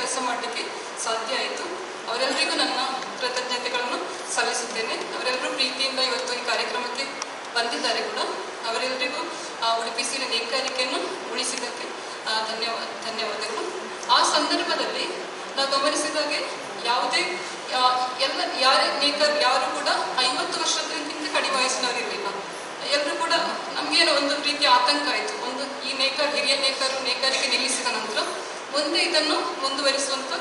ಕೆಲಸ ಮಾಡಲಿಕ್ಕೆ ಸಾಧ್ಯ ಆಯಿತು. ಅವರೆಲ್ಲರಿಗೂ ನನ್ನ ಕೃತಜ್ಞತೆಗಳನ್ನು ಸಲ್ಲಿಸುತ್ತೇನೆ. ಅವರೆಲ್ಲರೂ ಪ್ರೀತಿಯಿಂದ ಇವತ್ತು ಈ ಕಾರ್ಯಕ್ರಮಕ್ಕೆ ಬಂದಿದ್ದಾರೆ ಕೂಡ. ಅವರೆಲ್ಲರಿಗೂ ಉಡುಪಿ ಸೀರೆ ನೇಕಾರಿಕೆಯನ್ನು ಉಳಿಸಿದ್ದಕ್ಕೆ ಧನ್ಯವಾದಗಳು. ಆ ಸಂದರ್ಭದಲ್ಲಿ ನಾವು ಗಮನಿಸಿದಾಗೆ ಯಾವುದೇ ಯಾರು ಕೂಡ 50 ವರ್ಷಕ್ಕಿಂತ ಕಡಿಮೆ ವಯಸ್ಸಿನವರಿರಲಿಲ್ಲ. ಎಲ್ಲರೂ ಕೂಡ ನಮಗೇನೋ ಒಂದು ರೀತಿಯ ಆತಂಕ ಆಯಿತು. ಈ ಹಿರಿಯ ನೇಕಾರಿಕೆ ನಿಲ್ಲಿಸಿದ ನಂತರ ಮುಂದೆ ಇದನ್ನು ಮುಂದುವರಿಸುವಂಥ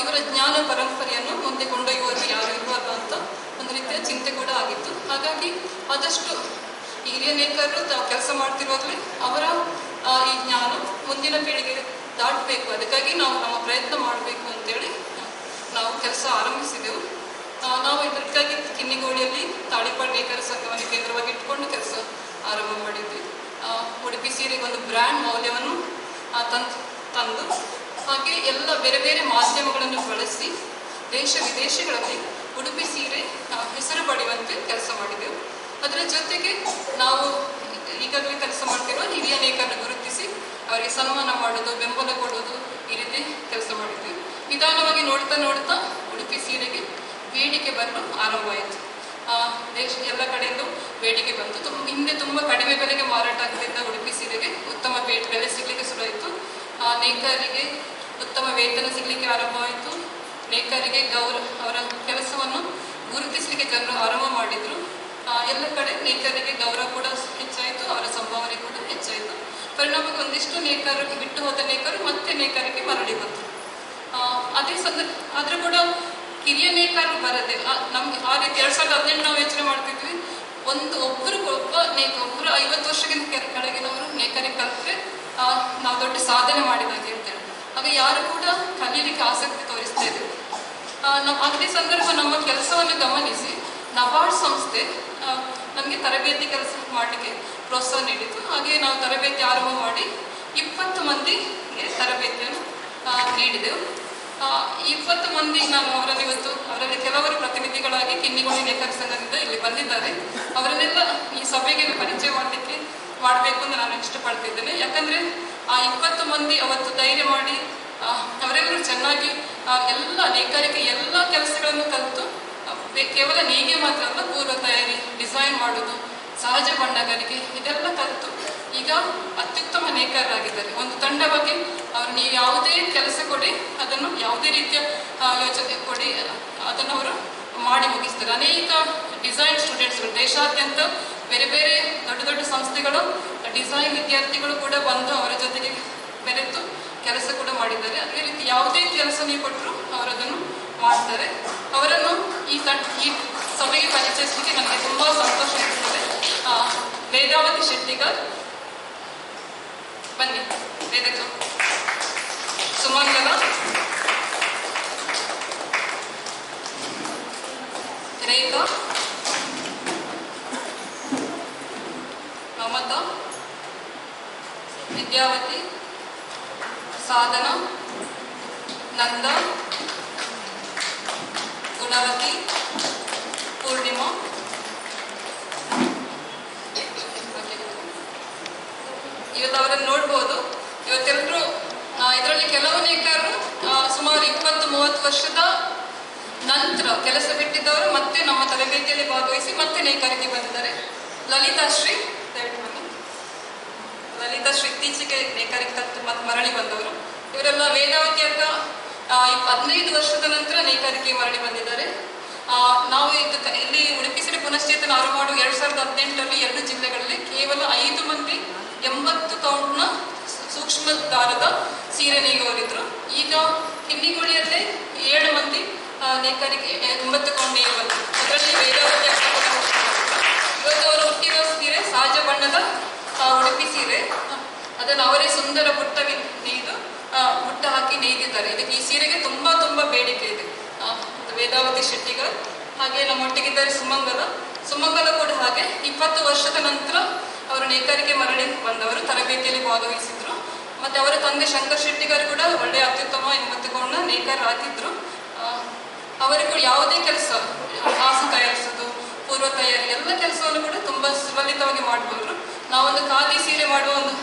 ಇವರ ಜ್ಞಾನ ಪರಂಪರೆಯನ್ನು ಮುಂದೆ ಕೊಂಡೊಯ್ಯುವುದು ಯಾರು ಇರುವಲ್ಲ ಅಂತ ಒಂದು ರೀತಿಯ ಚಿಂತೆ ಕೂಡ ಆಗಿತ್ತು. ಹಾಗಾಗಿ ಆದಷ್ಟು ಹಿರಿಯ ನೇಕಾರರು ತಾವು ಕೆಲಸ ಮಾಡ್ತಿರೋದ್ರಲ್ಲಿ ಅವರ ಈ ಜ್ಞಾನ ಮುಂದಿನ ಪೀಳಿಗೆಗೆ ದಾಟಬೇಕು. ಅದಕ್ಕಾಗಿ ನಾವು ನಮ್ಮ ಪ್ರಯತ್ನ ಮಾಡಬೇಕು ಅಂತೇಳಿ ನಾವು ಕೆಲಸ ಆರಂಭಿಸಿದೆವು. ನಾವು ಇದಕ್ಕಾಗಿ ಕಿನ್ನಿಗೋಳಿಯಲ್ಲಿ ತಾಳಿಪಾಡು ನೇಕಾರ ಸಂಘವನ್ನು ಕೇಂದ್ರವಾಗಿ ಇಟ್ಕೊಂಡು ಕೆಲಸ ಆರಂಭ ಮಾಡಿದ್ವಿ. ಉಡುಪಿ ಸೀರೆಗೆ ಒಂದು ಬ್ರ್ಯಾಂಡ್ ಮೌಲ್ಯವನ್ನು ತಂದು ಹಾಗೆ ಎಲ್ಲ ಬೇರೆ ಬೇರೆ ಮಾಧ್ಯಮಗಳನ್ನು ಬಳಸಿ ದೇಶ ವಿದೇಶಗಳಲ್ಲಿ ಉಡುಪಿ ಸೀರೆ ಹೆಸರು ಪಡೆಯುವಂತೆ ಕೆಲಸ ಮಾಡಿದೆವು. ಅದರ ಜೊತೆಗೆ ನಾವು ಈಗಾಗಲೇ ಕೆಲಸ ಮಾಡ್ತಿರುವ ಹಿರಿಯ ನೇಕಾರನ್ನು ಗುರುತಿಸಿ ಅವರಿಗೆ ಸನ್ಮಾನ ಮಾಡೋದು, ಬೆಂಬಲ ಕೊಡೋದು, ಈ ರೀತಿ ಕೆಲಸ ಮಾಡಿದ್ವಿ. ನಿಧಾನವಾಗಿ ನೋಡ್ತಾ ಉಡುಪಿ ಸೀರೆಗೆ ಬೇಡಿಕೆ ಬರಲು ಆರಂಭ ಆಯಿತು. ಎಲ್ಲ ಕಡೆಯಲ್ಲೂ ಬೇಡಿಕೆ ಬಂತು. ಹಿಂದೆ ತುಂಬ ಕಡಿಮೆ ಬೆಲೆಗೆ ಮಾರಾಟ ಆಗ್ತಿದ್ದ ಉಡುಪಿ ಸೀರೆಗೆ ಉತ್ತಮ ಬೆಲೆ ಸಿಗಲಿಕ್ಕೆ ಶುರುವಾಯಿತು. ನೇಕಾರಿಗೆ ಉತ್ತಮ ವೇತನ ಸಿಗಲಿಕ್ಕೆ ಆರಂಭವಾಯಿತು. ನೇಕಾರಿಗೆ ಅವರ ಕೆಲಸವನ್ನು ಗುರುತಿಸಲಿಕ್ಕೆ ಜನರು ಆರಂಭ ಮಾಡಿದರು. ಎಲ್ಲ ಕಡೆ ನೇಕಾರಿಗೆ ಗೌರವ ಕೂಡ ಹೆಚ್ಚಾಯಿತು, ಅವರ ಸಂಭಾವನೆ ಕೂಡ ಹೆಚ್ಚಾಯಿತು. ಪರಿಣಾಮಕ್ಕೆ ಒಂದಿಷ್ಟು ನೇಕಾರರಿಗೆ ಬಿಟ್ಟು ಹೋದ ನೇಕಾರರು ಮತ್ತೆ ನೇಕಾರಿಗೆ ಮರಳಿ ಬಂದರು. ಆದರೂ ಕೂಡ ಹಿರಿಯ ನೇಕಾರರು ಬರದೆ ನಮ್ಗೆ ಆ ರೀತಿ 2018 ನಾವು ಯೋಚನೆ ಮಾಡ್ತಿದ್ವಿ. ಒಬ್ಬರು 50 ವರ್ಷಕ್ಕಿಂತ ಕೆಳಗಿನವರು ನೇಕಾರಿಗೆ ಕಲಿತ್ರೆ ನಾವು ದೊಡ್ಡ ಸಾಧನೆ ಮಾಡಿದಾಗೆ ಅಂತೇಳಿ. ಆಗ ಯಾರು ಕೂಡ ಕಲೀಲಿಕ್ಕೆ ಆಸಕ್ತಿ ತೋರಿಸ್ತಾ ಇದ್ದೀವಿ. ಅದೇ ಸಂದರ್ಭ ನಮ್ಮ ಕೆಲಸವನ್ನು ಗಮನಿಸಿ ನಬಾರ್ಡ್ ಸಂಸ್ಥೆ ನಮಗೆ ತರಬೇತಿ ಕೆಲಸ ಮಾಡಲಿಕ್ಕೆ ಪ್ರೋತ್ಸಾಹ ನೀಡಿತು. ಹಾಗೆ ನಾವು ತರಬೇತಿ ಆರಂಭ ಮಾಡಿ 20 ಮಂದಿಗೆ ತರಬೇತಿಯನ್ನು ನೀಡಿದೆವು. 20 ಮಂದಿ ನಾನು ಅವರಲ್ಲಿ ಕೆಲವರು ಪ್ರತಿನಿಧಿಗಳಾಗಿ ಕಿನ್ನಿಗೋಳಿ ನೇಕಾರ ಸಂಘದಿಂದ ಇಲ್ಲಿ ಬಂದಿದ್ದಾರೆ. ಅವರನ್ನೆಲ್ಲ ಈ ಸಭೆಗೆ ಪರಿಚಯ ಮಾಡಬೇಕು ಅಂತ ನಾನು ಇಷ್ಟಪಡ್ತಿದ್ದೇನೆ. ಯಾಕಂದರೆ ಆ 20 ಮಂದಿ ಅವತ್ತು ಧೈರ್ಯ ಮಾಡಿ ಅವರೆಲ್ಲರೂ ಚೆನ್ನಾಗಿ ಎಲ್ಲ ನೇಕಾರಿಕೆ ಎಲ್ಲ ಕೆಲಸಗಳನ್ನು ಕಲಿತು ಕೇವಲ ನೇಯ್ಗೆ ಮಾತ್ರ ಅಲ್ಲ, ಪೂರ್ವ ತಯಾರಿ, ಡಿಸೈನ್ ಮಾಡೋದು, ಸಹಜ ಬಣ್ಣಗಾರಿಕೆ ಇದೆಲ್ಲ ಕಲಿತು ಈಗ ಅತ್ಯುತ್ತಮ ನೇಕಾರರಾಗಿದ್ದಾರೆ. ಒಂದು ತಂಡವಾಗಿ ಅವರು ನೀವು ಯಾವುದೇ ಕೆಲಸ ಕೊಡಿ, ಅದನ್ನು ಯಾವುದೇ ರೀತಿಯ ಯೋಚನೆ ಕೊಡಿ, ಅದನ್ನು ಅವರು ಮಾಡಿ ಮುಗಿಸ್ತಾರೆ. ಅನೇಕ ಡಿಸೈನ್ ಸ್ಟೂಡೆಂಟ್ಸ್ಗಳು ದೇಶಾದ್ಯಂತ ಬೇರೆ ಬೇರೆ ದೊಡ್ಡ ದೊಡ್ಡ ಸಂಸ್ಥೆಗಳು ಡಿಸೈನ್ ವಿದ್ಯಾರ್ಥಿಗಳು ಕೂಡ ಬಂದು ಅವರ ಜೊತೆಗೆ ಬೆರೆತು ಕೆಲಸ ಕೂಡ ಮಾಡಿದ್ದಾರೆ. ಅದೇ ರೀತಿ ಯಾವುದೇ ಕೆಲಸ ನೀವು ಕೊಟ್ಟರು ಅವರದನ್ನು ಮಾಡ್ತಾರೆ. ಅವರನ್ನು ಈ ಸಭೆಗೆ ಪರಿಚಯಿಸಲಿಕ್ಕೆ ನನಗೆ ತುಂಬ ಸಂತೋಷ ಇರ್ತದೆ. ವೇದಾವತಿ ಶೆಟ್ಟಿಗರ್ ಬನ್ನಿ, ವೇದಕ ಸುಮಂಗಲ, ರೇಖಾ, ಮಮತಾ, ವಿದ್ಯಾವತಿ, ಸಾಧನಾ, ನಂದ, ಗುಣವತಿ, ಪೂರ್ಣಿಮಾ. ಇವತ್ತು ಅವರನ್ನು ನೋಡ್ಬೋದು. ಇವತ್ತೆಲ್ಲರೂ ಇದರಲ್ಲಿ ಕೆಲವು ನೇಕಾರರು ಸುಮಾರು 20-30 ವರ್ಷದ ನಂತರ ಕೆಲಸ ಬಿಟ್ಟಿದ್ದವರು ಮತ್ತೆ ನಮ್ಮ ತರಬೇತಿಯಲ್ಲಿ ಭಾಗವಹಿಸಿ ಮತ್ತೆ ನೇಕಾರಿಕೆ ಬಂದಿದ್ದಾರೆ. ಲಲಿತಾಶ್ರೀ ಇತ್ತೀಚೆಗೆ ನೇಕಾರಿಕೆ ಕಲಿತು ಮತ್ತೆ ಮರಳಿ ಬಂದವರು. ಇವರೆಲ್ಲ ವೇದಾವತಿ ಅಕ್ಕ 15 ವರ್ಷದ ನಂತರ ನೇಕಾರಿಕೆ ಮರಳಿ ಬಂದಿದ್ದಾರೆ. ನಾವು ಇಲ್ಲಿ ಉಡುಪಿ ಸೀರೆ ಪುನಶ್ಚೇತನ ಆರಂಭ ಮಾಡುವ 2018ರಲ್ಲಿ 2 ಜಿಲ್ಲೆಗಳಲ್ಲಿ ಕೇವಲ 5 ಮಂದಿ 80 ಕೌಂಟ್ನ ಸೂಕ್ಷ್ಮ ದಾರದ ಸೀರೆ ನೇಯುವವರಿದ್ರು. ಈಗ ಕಿನ್ನಿಗೋಳಿಯಲ್ಲೇ 7 ಮಂದಿ ನೇಕಾರಿಕೆ 80 ಕೌಂಟ್ ನೇಯುವರು. ಅದರಲ್ಲಿ ವೇದಾವತಿ ಅಕ್ಕ ಇವತ್ತು ಅವರು ಹುಟ್ಟಿರೋ ಸೀರೆ ಸಹಜ ಬಣ್ಣದ ಉಡುಪಿ ಸೀರೆ. ಅದನ್ನು ಅವರೇ ಸುಂದರ ಬುಟ್ಟ ಹಾಕಿ ನೇಯ್ದಿದ್ದಾರೆ. ಇದಕ್ಕೆ ಈ ಸೀರೆಗೆ ತುಂಬಾ ಬೇಡಿಕೆ ಇದೆ. ವೇದಾವತಿ ಶೆಟ್ಟಿಗರ್ ಹಾಗೆ ನಮ್ಮೊಟ್ಟಿಗಿದ್ದಾರೆ ಸುಮಂಗಲ ಕೂಡ ಹಾಗೆ 20 ವರ್ಷದ ನಂತರ ಅವರು ನೇಕಾರಿಕೆ ಮರಳಿ ಬಂದವರು, ತರಬೇತಿಯಲ್ಲಿ ಭಾಗವಹಿಸಿದ್ರು. ಮತ್ತೆ ಅವರ ತಂದೆ ಶಂಕರ್ ಶೆಟ್ಟಿಗರ್ ಕೂಡ ಒಳ್ಳೆಯ ಅತ್ಯುತ್ತಮ 80 ಕೌಂಟ್ನ ನೇಕಾರರಾಗಿದ್ರು. ಅವರಿಗೂ ಯಾವುದೇ ಕೆಲಸ, ಹಾಸು ತಯಾರಿಸೋದು, ಪೂರ್ವ ತಯಾರಿ ಎಲ್ಲ ಕೆಲಸವನ್ನು ಕೂಡ ತುಂಬಾ ಸುಲಲಿತವಾಗಿ ಮಾಡಬಹುದು. ನಾವೊಂದು ಖಾದಿ ಸೀರೆ ಮಾಡುವ ಒಂದು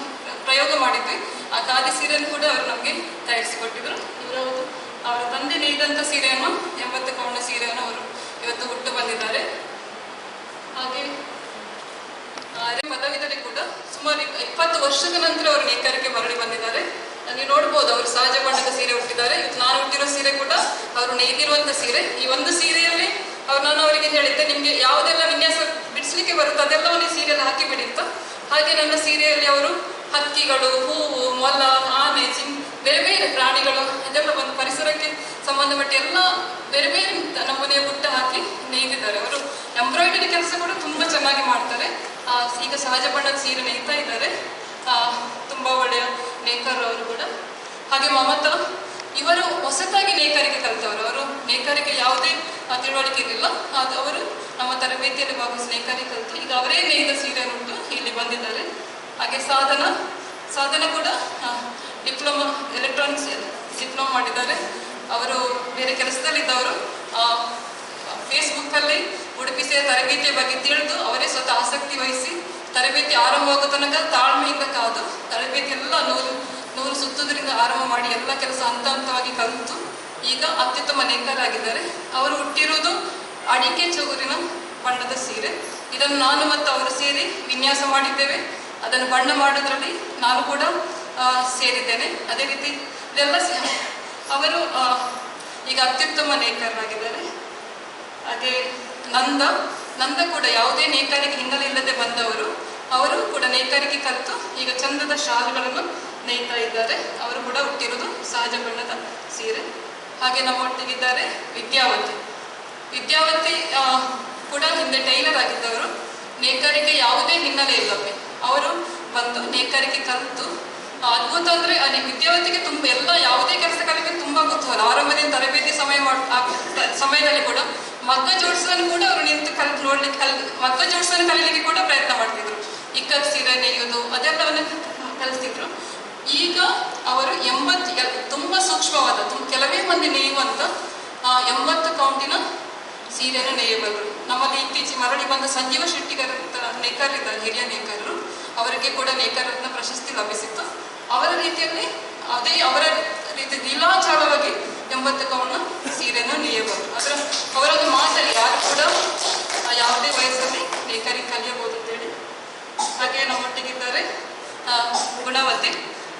ಪ್ರಯೋಗ ಮಾಡಿದ್ವಿ. ಆ ಖಾದಿ ಸೀರೆಯನ್ನು ಕೂಡ ಅವರು ನಮಗೆ ತಯಾರಿಸಿಕೊಟ್ಟಿದ್ರು. ಅವರ ತಂದೆ ನೇಯ್ದಂಥ ಸೀರೆಯನ್ನು 80 ಕೌಂಡ ಸೀರೆಯನ್ನು ಅವರು ಇವತ್ತು ಹುಟ್ಟು ಬಂದಿದ್ದಾರೆ. ಹಾಗೆ ಪದವಿದಲ್ಲಿ ಕೂಡ ಸುಮಾರು 20 ವರ್ಷದ ನಂತರ ಅವರು ನೇಕಾರಿಕೆ ಮರಳಿ ಬಂದಿದ್ದಾರೆ. ನೀವು ನೋಡ್ಬೋದು, ಅವರು ಸಹಜ ಬಣ್ಣದ ಸೀರೆ ಹುಟ್ಟಿದ್ದಾರೆ. ಇವತ್ತು ನಾನು ಹುಟ್ಟಿರೋ ಸೀರೆ ಕೂಡ ಅವರು ನೇಯ್ದಿರುವಂತ ಸೀರೆ. ಈ ಒಂದು ಸೀರೆಯಲ್ಲಿ ನಾನು ಅವರಿಗೆ ಹೇಳಿದ್ದೆ, ನಿಮ್ಗೆ ಯಾವುದೆಲ್ಲ ವಿನ್ಯಾಸ ಬಿಡಿಸ್ಲಿಕ್ಕೆ ಬರುತ್ತೆ ಅದೆಲ್ಲವನ್ನು ಸೀರೆಯಲ್ಲಿ ಹಾಕಿ ಬಿಡಿತ್ತು. ಹಾಗೆ ನನ್ನ ಸೀರೆಯಲ್ಲಿ ಅವರು ಹಕ್ಕಿಗಳು, ಹೂವು, ಮೊಲ, ಆನೆ, ಬೇರೆ ಬೇರೆ ಪ್ರಾಣಿಗಳು ಅದೆಲ್ಲ ಒಂದು ಪರಿಸರಕ್ಕೆ ಸಂಬಂಧಪಟ್ಟ ಎಲ್ಲ ಬೇರೆ ಬೇರೆ ನಮೂನೆಯ ಬುಟ್ಟ ಹಾಕಿ ನೇಯ್ದಿದ್ದಾರೆ. ಅವರು ಎಂಬ್ರಾಯ್ಡರಿ ಕೆಲಸ ಕೂಡ ತುಂಬಾ ಚೆನ್ನಾಗಿ ಮಾಡ್ತಾರೆ. ಈಗ ಸಹಜ ಬಣ್ಣದ ಸೀರೆ ನೇಯ್ತಾ ಇದ್ದಾರೆ. ತುಂಬಾ ಒಳ್ಳೆಯ ನೇಕಾರರು ಅವರು ಕೂಡ. ಹಾಗೆ ಮಮತಾ, ಇವರು ಹೊಸತಾಗಿ ನೇಕಾರಿಕೆ ಕಲಿತವರು. ಅವರು ನೇಕಾರಿಕೆ ಯಾವುದೇ ತಿಳುವಳಿಕೆ ಇರಲಿಲ್ಲ. ಅವರು ನಮ್ಮ ತರಬೇತಿಯಲ್ಲಿ ಭಾಗವಹಿಸಿ ನೇಕಾರಿಕೆ ಕಲಿತು ಈಗ ಅವರೇ ನೇಯ್ದ ಸೀರೆಯನ್ನುಂಟು ಇಲ್ಲಿ ಬಂದಿದ್ದಾರೆ. ಹಾಗೆ ಸಾಧನ ಕೂಡ ಡಿಪ್ಲೊಮಾ ಎಲೆಕ್ಟ್ರಾನಿಕ್ಸ್ ಡಿಪ್ಲೊಮಾ ಮಾಡಿದ್ದಾರೆ. ಅವರು ಬೇರೆ ಕೆಲಸದಲ್ಲಿದ್ದವರು ಫೇಸ್ಬುಕ್ಕಲ್ಲಿ ಉಡುಪಿ ಸೀರೆ ತರಬೇತಿಯ ಬಗ್ಗೆ ತಿಳಿದು ಅವರೇ ಸ್ವತಃ ಆಸಕ್ತಿ ವಹಿಸಿ ತರಬೇತಿ ಆರಂಭವಾಗೋ ತನಕ ತಾಳ್ಮೆಯಿಂದ ಕಾದು ತರಬೇತಿ ಎಲ್ಲ ನೂರು ಸುತ್ತುವುದರಿಂದ ಆರಂಭ ಮಾಡಿ ಎಲ್ಲ ಕೆಲಸ ಹಂತ ಹಂತವಾಗಿ ಕಲಿತು ಈಗ ಅತ್ಯುತ್ತಮ ನೇಕಾರರಾಗಿದ್ದಾರೆ. ಅವರು ಹುಟ್ಟಿರುವುದು ಅಡಿಕೆ ಚಗುರಿನ ಬಣ್ಣದ ಸೀರೆ. ಇದನ್ನು ನಾನು ಮತ್ತು ಅವರು ಸೇರಿ ವಿನ್ಯಾಸ ಮಾಡಿದ್ದೇವೆ. ಅದನ್ನು ಬಣ್ಣ ಮಾಡೋದ್ರಲ್ಲಿ ನಾನು ಕೂಡ ಸೇರಿದ್ದೇನೆ. ಅದೇ ರೀತಿ ಇದೆಲ್ಲ ಅವರು ಈಗ ಅತ್ಯುತ್ತಮ ನೇಕಾರರಾಗಿದ್ದಾರೆ. ಹಾಗೆ ನಂದ ಕೂಡ ಯಾವುದೇ ನೇಕಾರಿಕೆ ಹಿನ್ನೆಲೆ ಇಲ್ಲದೆ ಬಂದವರು. ಅವರು ಕೂಡ ನೇಕಾರಿಕೆ ಕಲಿತು ಈಗ ಚಂದದ ಶಾಲುಗಳನ್ನು ನೇಯ್ತಾ ಇದ್ದಾರೆ. ಅವರು ಕೂಡ ಹುಟ್ಟಿರುವುದು ಸಹಜ ಬಣ್ಣದ ಸೀರೆ. ಹಾಗೆ ನಮ್ಮೊಟ್ಟಿಗಿದ್ದಾರೆ ವಿದ್ಯಾವತಿ ಕೂಡ ಹಿಂದೆ ಟೈಲರ್ ಆಗಿದ್ದವರು. ನೇಕಾರಿಕೆ ಯಾವುದೇ ಹಿನ್ನೆಲೆ ಇಲ್ಲವೇ ಅವರು ಬಂದು ನೇಕಾರಿಕೆ ಕಲಿತು ಅದ್ಭುತ ಅಂದ್ರೆ ವಿದ್ಯಾವತಿಗೆ ತುಂಬ ಎಲ್ಲ ಯಾವುದೇ ಕೆಲಸ ಕಲಿಕೆ ತುಂಬಾ ಕುತೂಹಲ. ಆರಂಭದಿಂದ ತರಬೇತಿ ಸಮಯದಲ್ಲಿ ಕೂಡ ಮಗ್ಗ ಜೋಡಿಸೋದನ್ನು ಕೂಡ ಅವರು ನಿಂತು ಮಗ್ಗ ಜೋಡಿಸೋದನ್ನು ಕಲೀಲಿಕ್ಕೆ ಕೂಡ ಪ್ರಯತ್ನ ಮಾಡ್ತಿದ್ರು. ಇಕ್ಕತ್ ಸೀರೆ ನೇಯುವುದು ಅದೆಲ್ಲವನ್ನು ಕಲಿಸ್ತಿದ್ರು. ಈಗ ಅವರು ತುಂಬಾ ಸೂಕ್ಷ್ಮವಾದ ಕೆಲವೇ ಮಂದಿ ನೇಯುವಂತ 80 ಕೌಂಟಿನ ಸೀರೆಯನ್ನು ನೇಯಬಲ್ಲರು. ನಮ್ಮಲ್ಲಿ ಇತ್ತೀಚೆಗೆ ಮರಳಿ ಬಂದ ಸಂಜೀವ ಶೆಟ್ಟಿಗರ ನೇಕಾರರಿದ್ದಾರೆ, ಹಿರಿಯ ನೇಕಾರರು. ಅವರಿಗೆ ಕೂಡ ನೇಕಾರತ್ನ ಪ್ರಶಸ್ತಿ ಲಭಿಸಿತ್ತು. ಅವರ ರೀತಿಯಲ್ಲಿ ಅವರ ರೀತಿ ಲೀಲಾಚಾರವಾಗಿ 80 ಕೌಂಡ್ನ ಸೀರೆಯನ್ನು ನೇಯಬಲ್ಲರು. ಅವರೊಂದು ಮಾತಲ್ಲಿ ಯಾರು ಕೂಡ ಯಾವುದೇ ವಯಸ್ಸಲ್ಲಿ ನೇಕಾರಿಕೆ ಕಲಿಯಬಹುದು ಅಂತೇಳಿ. ಹಾಗೆ ನಮ್ಮೊಟ್ಟಿಗಿದ್ದಾರೆ ಗುಣವತಿ.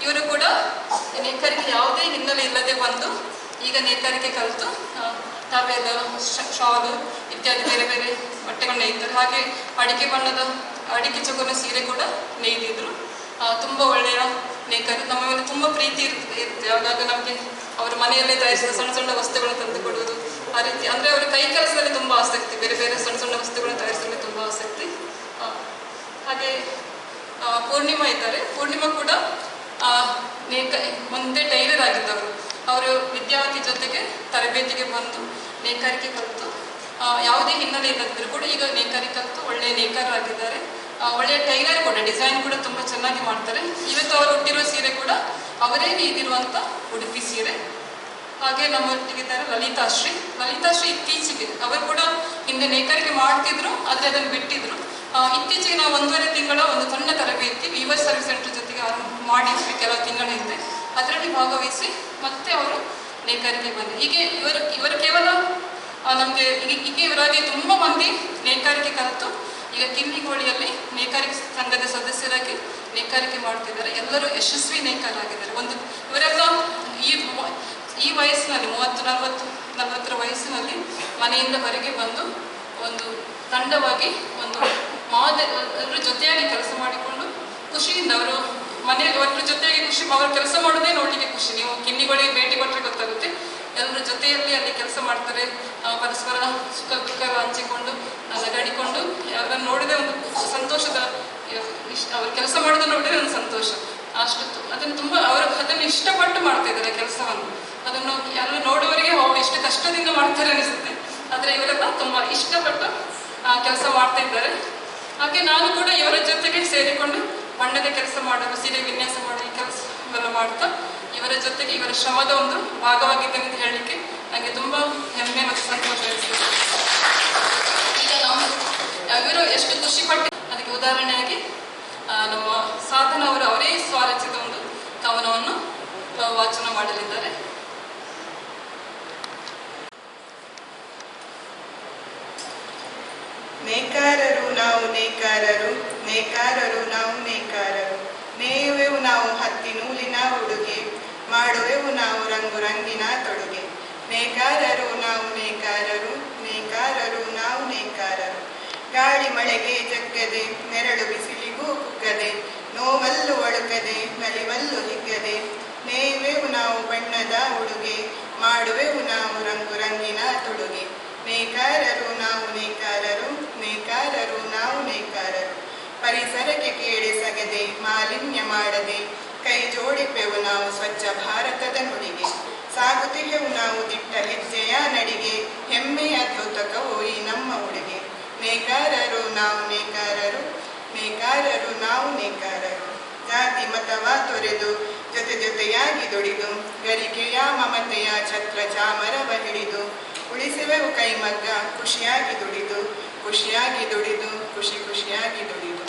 ಇವರು ಕೂಡ ನೇಕಾರಿಕೆ ಯಾವುದೇ ಹಿನ್ನೆಲೆ ಇಲ್ಲದೆ ಬಂದು ಈಗ ನೇಕಾರಿಕೆ ಕಲಿತು ಟವೆಲ್, ಶಾಲು ಇತ್ಯಾದಿ ಬೇರೆ ಬೇರೆ ಬಟ್ಟೆಗಳು ನೇಯ್ತಾರೆ. ಹಾಗೆ ಅಡಿಕೆ ಚಗುರಿನ ಸೀರೆ ಕೂಡ ನೇಯ್ದಿದ್ರು. ತುಂಬ ಒಳ್ಳೆಯ ನೇಕಾರಿ. ನಮ್ಮ ಮೇಲೆ ತುಂಬ ಪ್ರೀತಿ ಇರುತ್ತೆ. ಆಗಾಗ ನಮಗೆ ಅವರ ಮನೆಯಲ್ಲೇ ತಯಾರಿಸಿದ ಸಣ್ಣ ಸಣ್ಣ ವಸ್ತುಗಳನ್ನು ತಂದು ಕೊಡುವುದು ಆ ರೀತಿ. ಅಂದರೆ ಅವರ ಕೈ ಕೆಲಸದಲ್ಲಿ ತುಂಬ ಆಸಕ್ತಿ, ಬೇರೆ ಬೇರೆ ಸಣ್ಣ ಸಣ್ಣ ವಸ್ತುಗಳನ್ನು ತಯಾರಿಸಲು ತುಂಬ ಆಸಕ್ತಿ. ಹಾಗೆ ಪೂರ್ಣಿಮಾ ಇದ್ದಾರೆ. ಪೂರ್ಣಿಮಾ ಕೂಡ ಮುಂದೆ ಟೈಲರ್ ಆಗಿದ್ದವರು. ಅವರು ವಿದ್ಯಾವತಿ ಜೊತೆಗೆ ತರಬೇತಿಗೆ ಬಂದು ನೇಕಾರಿಕೆ ಕಲಿತು ಯಾವುದೇ ಹಿನ್ನೆಲೆ ಇಲ್ಲದಿದ್ರು ಕೂಡ ಈಗ ನೇಕಾರಿಕೆ ಕಲಿತು ಒಳ್ಳೆಯ ನೇಕಾರರಾಗಿದ್ದಾರೆ. ಒಳ್ಳೆಯ ಟೈಲರ್ ಕೂಡ, ಡಿಸೈನ್ ಕೂಡ ತುಂಬ ಚೆನ್ನಾಗಿ ಮಾಡ್ತಾರೆ. ಇವತ್ತು ಅವರು ಹುಟ್ಟಿರುವ ಸೀರೆ ಕೂಡ ಅವರೇ ನೇಯ್ದಿರುವಂಥ ಉಡುಪಿ ಸೀರೆ. ಹಾಗೆ ನಮ್ಮೊಟ್ಟಿಗಿದ್ದಾರೆ ಲಲಿತಾಶ್ರೀ ಇತ್ತೀಚೆಗೆ ಅವರು ಕೂಡ ಹಿಂದೆ ನೇಕಾರಿಕೆ ಮಾಡ್ತಿದ್ರು, ಆದರೆ ಅದನ್ನು ಬಿಟ್ಟಿದ್ರು. ಇತ್ತೀಚೆಗೆ ನಾವು 1.5 ತಿಂಗಳ ಒಂದು ಸಣ್ಣ ತರಬೇತಿ ವೀವರ್ ಸರ್ವಿಸ್ ಸೆಂಟರ್ ಜೊತೆಗೆ ಮಾಡಿದ್ವಿ ಕೆಲವು ತಿಂಗಳ ಹಿಂದೆ. ಅದರಲ್ಲಿ ಭಾಗವಹಿಸಿ ಮತ್ತೆ ಅವರು ನೇಕಾರಿಕೆ ಬಂದರು. ಹೀಗೆ ಇವರು ಕೇವಲ ನಮಗೆ ಈಗ ಇವರಾಗಿ ತುಂಬ ಮಂದಿ ನೇಕಾರಿಕೆ ಕಲಿತು ಈಗ ಕಿನ್ನಿಗೋಳಿಯಲ್ಲಿ ನೇಕಾರಿಕೆ ಸಂಘದ ಸದಸ್ಯರಾಗಿ ನೇಕಾರಿಕೆ ಮಾಡ್ತಿದ್ದಾರೆ. ಎಲ್ಲರೂ ಯಶಸ್ವಿ ನೇಕಾರರಾಗಿದ್ದಾರೆ. ಇವರೆಲ್ಲ ಈ ವಯಸ್ಸಿನಲ್ಲಿ 30-40 ವಯಸ್ಸಿನಲ್ಲಿ ಮನೆಯಿಂದ ಹೊರಗೆ ಬಂದು ಒಂದು ತಂಡವಾಗಿ ಅವರ ಜೊತೆಯಾಗಿ ಕೆಲಸ ಮಾಡಿಕೊಂಡು ಖುಷಿಯಿಂದ ಅವರು ಮನೆಯಲ್ಲಿ ಅವರ ಜೊತೆಯಾಗಿ ಅವರು ಕೆಲಸ ಮಾಡೋದೇ ನೋಡ್ಲಿಕ್ಕೆ ಖುಷಿ. ನೀವು ಕಿನ್ನಿಗಳಿಗೆ ಭೇಟಿ ಕೊಟ್ಟರೆ ಗೊತ್ತಾಗುತ್ತೆ. ಎಲ್ಲರ ಜೊತೆಯಲ್ಲಿ ಅಲ್ಲಿ ಕೆಲಸ ಮಾಡ್ತಾರೆ. ಪರಸ್ಪರ ಸುಖ ದುಃಖ ಹಂಚಿಕೊಂಡು ನಗಾಡಿಕೊಂಡು ಅವರನ್ನು ನೋಡಿದ್ರೆ ಒಂದು ಸಂತೋಷದ ಅವ್ರು ಕೆಲಸ ಮಾಡೋದನ್ನು ನೋಡಿದ್ರೆ ಒಂದು ಸಂತೋಷ ಅಷ್ಟು. ಅದನ್ನು ಇಷ್ಟಪಟ್ಟು ಮಾಡ್ತಾ ಇದ್ದಾರೆ ಕೆಲಸವನ್ನು. ಅದನ್ನು ಯಾರು ನೋಡುವವರಿಗೆ ಎಷ್ಟು ಕಷ್ಟದಿಂದ ಮಾಡ್ತಾರೆ ಅನಿಸುತ್ತೆ. ಆದರೆ ಇವರೆಲ್ಲ ತುಂಬ ಇಷ್ಟಪಟ್ಟು ಕೆಲಸ ಮಾಡ್ತಾ ಇದ್ದಾರೆ. ಹಾಗೆ ನಾನು ಕೂಡ ಇವರ ಜೊತೆಗೆ ಸೇರಿಕೊಂಡು ಬಣ್ಣದ ಕೆಲಸ ಮಾಡಲು, ಸೀರೆ ವಿನ್ಯಾಸ ಮಾಡೋ ಈ ಕೆಲಸವೆಲ್ಲ ಮಾಡ್ತಾ ಇವರ ಜೊತೆಗೆ ಇವರ ಶ್ರಮದ ಒಂದು ಭಾಗವಾಗಿದ್ದೇನೆ ಅಂತ ಹೇಳಲಿಕ್ಕೆ ನನಗೆ ತುಂಬ ಹೆಮ್ಮೆ ಮತ್ತು ಸಂತೋಷ ಅನಿಸ್ತದೆ. ಈಗ ಇವರು ಎಷ್ಟು ಖುಷಿ ಪಟ್ಟು ಅದಕ್ಕೆ ಉದಾಹರಣೆಯಾಗಿ ನಮ್ಮ ಸಾಧನ ಅವರೇ ಸ್ವರಚಿತ ಒಂದು ಕವನವನ್ನು ವಾಚನ ಮಾಡಲಿದ್ದಾರೆ. ನೇಕಾರರು ನಾವು ನೇಕಾರರು, ನೇಕಾರರು ನಾವು ನೇಕಾರರು, ನೇಯುವೆವು ನಾವು ಹತ್ತಿ ನೂಲಿನ ಉಡುಗೆ, ಮಾಡುವೆವು ನಾವು ರಂಗು ರಂಗಿನ ತೊಡುಗೆ. ನೇಕಾರರು ನಾವು ನೇಕಾರರು, ನೇಕಾರರು ನಾವು ನೇಕಾರರು, ಗಾಳಿ ಮಳೆಗೆ ಜಗ್ಗದೆ, ನೆರಳು ಬಿಸಿಲಿಗೂ ಕುಗ್ಗದೆ, ನೋವಲ್ಲೂ ಒಳುಕದೆ, ನಲಿವಲ್ಲೂ ಹಿಗ್ಗದೆ, ನೇಯುವೆವು ನಾವು ಬಣ್ಣದ ಉಡುಗೆ, ಮಾಡುವೆವು ನಾವು ರಂಗು ರಂಗಿನ ತೊಡುಗೆ. ನೇಕಾರರು ನಾವು ನೇಕಾರರು, ನೇಕಾರರು ನಾವು ನೇಕಾರರು, ಪರಿಸರಕ್ಕೆ ಕೇಳಿಸಗದೆ, ಮಾಲಿನ್ಯ ಮಾಡದೆ, ಕೈ ಜೋಡಿಪೆವು ನಾವು ಸ್ವಚ್ಛ ಭಾರತದ ನುಡಿಗೆ. ಸಾಗುತ್ತಿಗೆವು ನಾವು ದಿಟ್ಟ ಹೆಜ್ಜೆಯ ನಡಿಗೆ, ಹೆಮ್ಮೆಯ ದ್ಯೋತಕವು ಈ ನಮ್ಮ ಉಡುಗೆ. ನೇಕಾರರು ನಾವು ನೇಕಾರರು, ನೇಕಾರರು ನಾವು ನೇಕಾರರು, ಜಾತಿ ಮತವ ತೊರೆದು ಜೊತೆ ಜೊತೆಯಾಗಿ ದುಡಿದು, ಗರಿಕೆಯ ಮಮತೆಯ ಛತ್ರ ಚಾಮರವ ಹಿಡಿದು, ಉಳಿಸುವೆವು ಕೈಮಗ್ಗ ಖುಷಿಯಾಗಿ ದುಡಿದು, ಖುಷಿಯಾಗಿ ದುಡಿದು, ಖುಷಿಯಾಗಿ ದುಡಿದು.